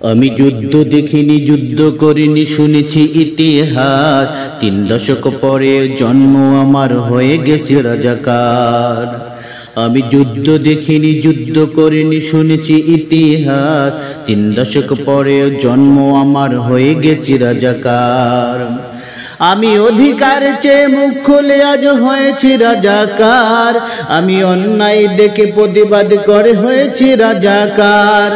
আমি যুদ্ধ দেখিনি, যুদ্ধ করিনি, শুনেছি ইতিহাস। 3 দশক পরে জন্ম আমার, হয়ে গেছে রাজাকার। আমি যুদ্ধ দেখিনি, যুদ্ধ করিনি, শুনেছি ইতিহাস। 3 দশক পরে জন্ম আমার, হয়ে গেছি রাজাকার। আমি অধিকার চেয়ে মুখ খুলে আজ হয়েছি রাজাকার। আমি অন্যায় দেখে প্রতিবাদ করে হয়েছি রাজাকার।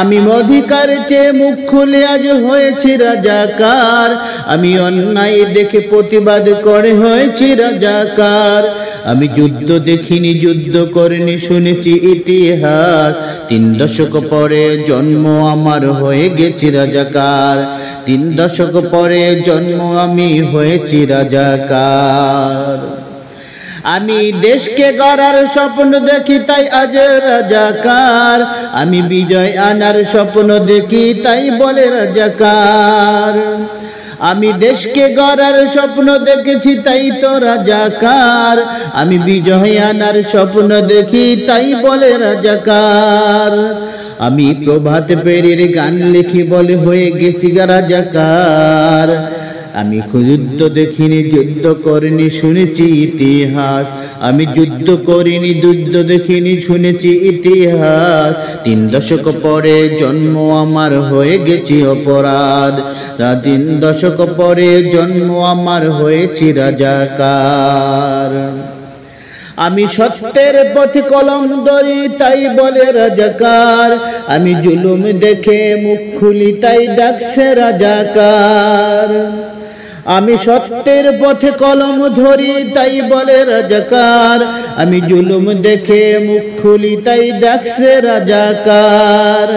আমি অধিকার চেয়ে মুখ খুলে আজ হয়েছি রাজাকার। আমি অন্যায় দেখে প্রতিবাদ করে হয়েছি রাজাকার। আমি যুদ্ধ দেখিনি, যুদ্ধ করিনি, শুনেছি ইতিহাস। 3 দশক পরে জন্ম আমার, হয়ে গেছি রাজাকার। 3 দশক পরে জন্ম আমি, হয়েছি রাজাকার। আমি দেশকে গড়ার স্বপ্ন দেখি, তাই আজ রাজাকার। আমি বিজয় আনার স্বপ্ন দেখি, তাই বলে রাজাকার। আমি দেশকে গড়ার স্বপ্ন দেখেছি, তাই তো রাজাকার। আমি বিজয় আনার স্বপ্ন দেখি, তাই বলে রাজাকার। আমি প্রভাত পেরির গান লিখি, বলে হয়ে গেছি রাজাকার। আমি যুদ্ধ দেখিনি, যুদ্ধ করিনি, শুনেছি ইতিহাস। আমি যুদ্ধ করিনি, যুদ্ধ দেখিনি, শুনেছি ইতিহাস। 3 দশক পরে জন্ম আমার, হয়ে গেছি অপরাধ। 3 দশক পরে জন্ম আমার, হয়েছি রাজাকার। আমি সত্যের পথে কলম ধরি, তাই বলে রাজাকার। আমি জুলুম দেখে মুখ খুলি, তাই ডাকছে রাজাকার। আমি সত্যের পথে কলম ধরি, তাই বলে রাজাকার। আমি জুলুম দেখে মুখ খুলি, তাই ডাকছে রাজাকার।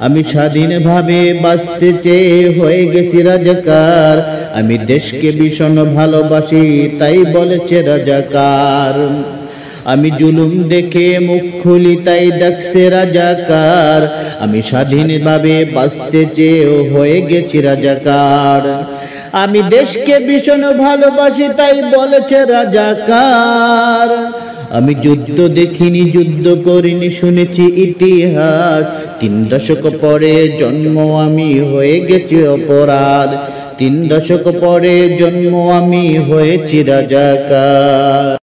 আমি স্বাধীনভাবে বাঁচতে চেয়ে হয়ে গেছি রাজাকার। আমি দেশকে ভীষণ ভালোবাসি, তাই বলেছে রাজাকার। আমি জুলুম দেখে মুখ খুলি, তাই ডাকছে রাজাকার। আমি স্বাধীনভাবে বাঁচতে চেয়ে হয়ে গেছি রাজাকার। আমি দেশকে ভীষণ ভালোবাসি, তাই বলেছে রাজাকার। আমি যুদ্ধ দেখিনি, যুদ্ধ করিনি, শুনেছি ইতিহাস। 3 দশক পরে জন্ম আমি, হয়ে গেছি অপরাধ। 3 দশক পরে জন্ম আমি, হয়েছি রাজাকার।